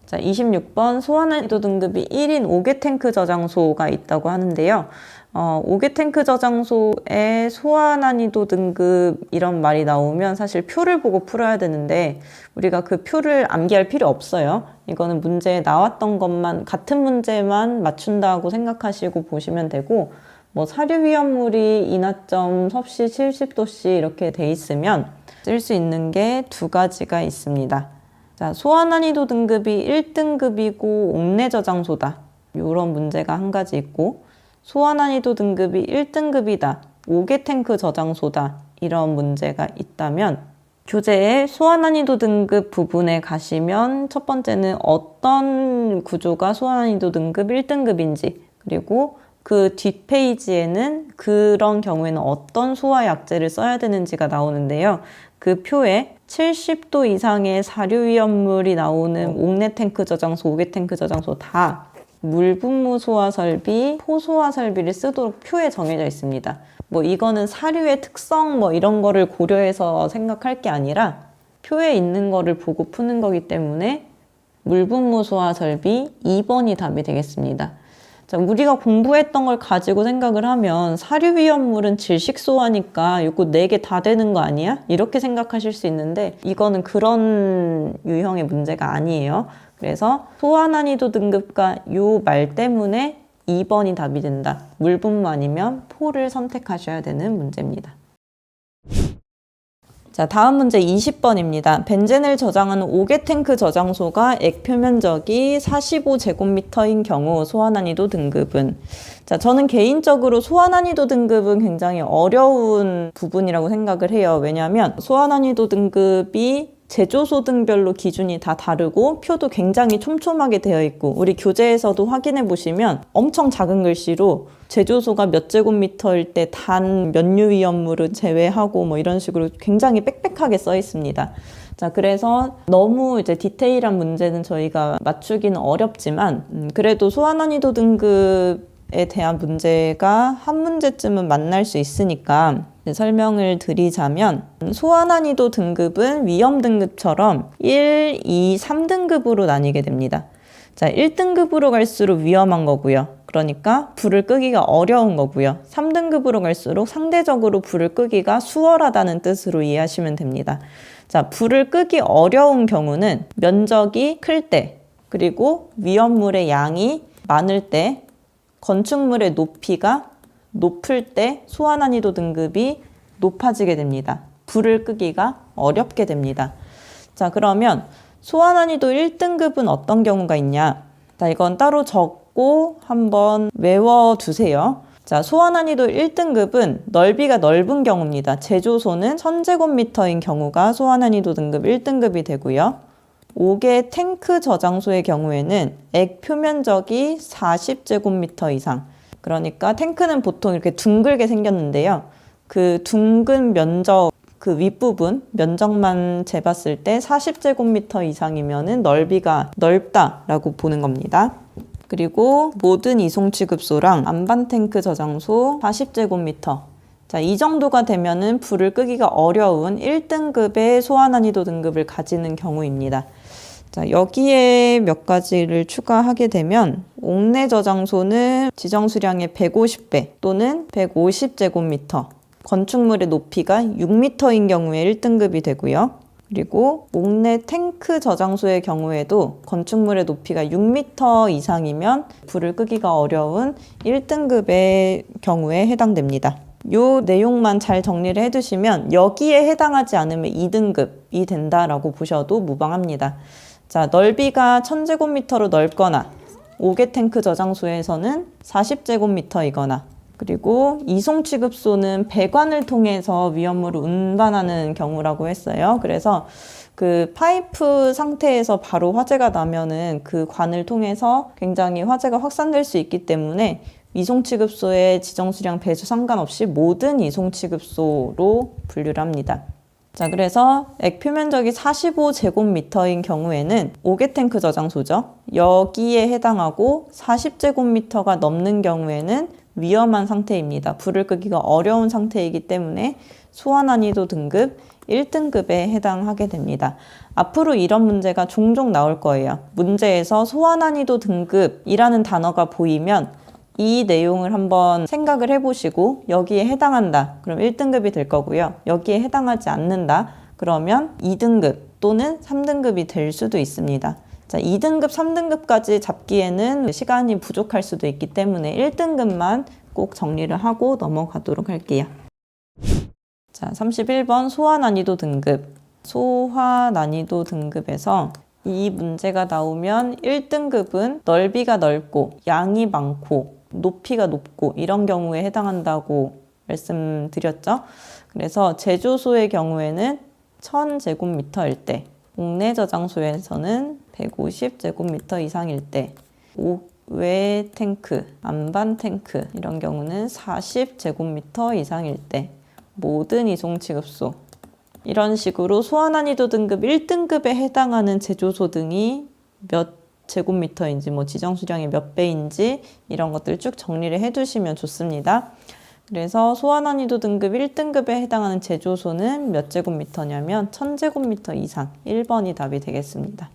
자, 26번 소화난이도 등급이 1인 5개 탱크 저장소가 있다고 하는데요. 5개 탱크 저장소에 소화난이도 등급 이런 말이 나오면 사실 표를 보고 풀어야 되는데 우리가 그 표를 암기할 필요 없어요. 이거는 문제에 나왔던 것만, 같은 문제만 맞춘다고 생각하시고 보시면 되고, 뭐 사료 위험물이 인하점 섭씨 70도씨 이렇게 돼 있으면 쓸 수 있는 게 두 가지가 있습니다. 자, 소화난이도 등급이 1등급이고 옥내 저장소다. 이런 문제가 한 가지 있고, 소화난이도 등급이 1등급이다. 5개 탱크 저장소다. 이런 문제가 있다면 교재에 소화난이도 등급 부분에 가시면 첫 번째는 어떤 구조가 소화난이도 등급 1등급인지, 그리고 그 뒷페이지에는 그런 경우에는 어떤 소화약제를 써야 되는지가 나오는데요. 그 표에 70도 이상의 사료위험물이 나오는 옥내 탱크 저장소, 5개 탱크 저장소 다 물분무 소화 설비, 포소화 설비를 쓰도록 표에 정해져 있습니다. 뭐 이거는 사료의 특성 뭐 이런 거를 고려해서 생각할 게 아니라 표에 있는 거를 보고 푸는 거기 때문에 물분무 소화 설비 2번이 답이 되겠습니다. 자, 우리가 공부했던 걸 가지고 생각을 하면 사료 위험물은 질식소화니까 이거 4개 다 되는 거 아니야? 이렇게 생각하실 수 있는데 이거는 그런 유형의 문제가 아니에요. 그래서 소화난이도 등급과 요 말 때문에 2번이 답이 된다. 물분무 아니면 포를 선택하셔야 되는 문제입니다. 자, 다음 문제 20번입니다. 벤젠을 저장하는 5개 탱크 저장소가 액 표면적이 45제곱미터인 경우 소화난이도 등급은? 자, 저는 개인적으로 소화난이도 등급은 굉장히 어려운 부분이라고 생각을 해요. 왜냐하면 소화난이도 등급이 제조소 등별로 기준이 다 다르고 표도 굉장히 촘촘하게 되어 있고 우리 교재에서도 확인해 보시면 엄청 작은 글씨로 제조소가 몇 제곱미터일 때 단 면류 위험물은 제외하고 뭐 이런 식으로 굉장히 빽빽하게 써 있습니다. 자, 그래서 너무 이제 디테일한 문제는 저희가 맞추기는 어렵지만 그래도 소화난이도 등급에 대한 문제가 한 문제쯤은 만날 수 있으니까 설명을 드리자면 소화난이도 등급은 위험 등급처럼 1, 2, 3등급으로 나뉘게 됩니다. 자, 1등급으로 갈수록 위험한 거고요. 그러니까 불을 끄기가 어려운 거고요. 3등급으로 갈수록 상대적으로 불을 끄기가 수월하다는 뜻으로 이해하시면 됩니다. 자, 불을 끄기 어려운 경우는 면적이 클 때, 그리고 위험물의 양이 많을 때, 건축물의 높이가 높을 때 소화난이도 등급이 높아지게 됩니다. 불을 끄기가 어렵게 됩니다. 자, 그러면 소화난이도 1등급은 어떤 경우가 있냐? 자, 이건 따로 적고 한번 외워두세요. 자, 소화난이도 1등급은 넓이가 넓은 경우입니다. 제조소는 1000제곱미터인 경우가 소화난이도 등급 1등급이 되고요. 5개 탱크 저장소의 경우에는 액 표면적이 40제곱미터 이상, 그러니까 탱크는 보통 이렇게 둥글게 생겼는데요. 그 둥근 면적, 그 윗부분 면적만 재봤을 때 40제곱미터 이상이면은 넓이가 넓다라고 보는 겁니다. 그리고 모든 이송 취급소랑 안반 탱크 저장소 40제곱미터. 자, 이 정도가 되면은 불을 끄기가 어려운 1등급의 소화난이도 등급을 가지는 경우입니다. 자, 여기에 몇 가지를 추가하게 되면 옥내 저장소는 지정 수량의 150배 또는 150제곱미터, 건축물의 높이가 6m인 경우에 1등급이 되고요. 그리고 옥내 탱크 저장소의 경우에도 건축물의 높이가 6m 이상이면 불을 끄기가 어려운 1등급의 경우에 해당됩니다. 이 내용만 잘 정리를 해두시면 여기에 해당하지 않으면 2등급이 된다라고 보셔도 무방합니다. 자, 넓이가 1000제곱미터로 넓거나 5개 탱크 저장소에서는 40제곱미터이거나 그리고 이송 취급소는 배관을 통해서 위험물을 운반하는 경우라고 했어요. 그래서 그 파이프 상태에서 바로 화재가 나면은 그 관을 통해서 굉장히 화재가 확산될 수 있기 때문에 이송 취급소의 지정 수량 배수 상관없이 모든 이송 취급소로 분류를 합니다. 자, 그래서 액 표면적이 45제곱미터인 경우에는 5개 탱크 저장소죠. 여기에 해당하고 40제곱미터가 넘는 경우에는 위험한 상태입니다. 불을 끄기가 어려운 상태이기 때문에 소화 난이도 등급 1등급에 해당하게 됩니다. 앞으로 이런 문제가 종종 나올 거예요. 문제에서 소화 난이도 등급이라는 단어가 보이면 이 내용을 한번 생각을 해보시고 여기에 해당한다. 그럼 1등급이 될 거고요. 여기에 해당하지 않는다. 그러면 2등급 또는 3등급이 될 수도 있습니다. 자, 2등급, 3등급까지 잡기에는 시간이 부족할 수도 있기 때문에 1등급만 꼭 정리를 하고 넘어가도록 할게요. 자, 31번 소화 난이도 등급. 소화 난이도 등급에서 이 문제가 나오면 1등급은 넓이가 넓고 양이 많고 높이가 높고 이런 경우에 해당한다고 말씀드렸죠. 그래서 제조소의 경우에는 1000제곱미터일 때, 옥내 저장소에서는 150제곱미터 이상일 때, 외 탱크, 안반 탱크 이런 경우는 40제곱미터 이상일 때, 모든 이송 취급소 이런 식으로 소화 난이도 등급 1등급에 해당하는 제조소 등이 몇 제곱미터인지 지정 수량의 몇 배인지 이런 것들 쭉 정리를 해두시면 좋습니다. 그래서 소화 난이도 등급 1등급에 해당하는 제조소는 몇 제곱미터냐면 1000제곱미터 이상 1번이 답이 되겠습니다.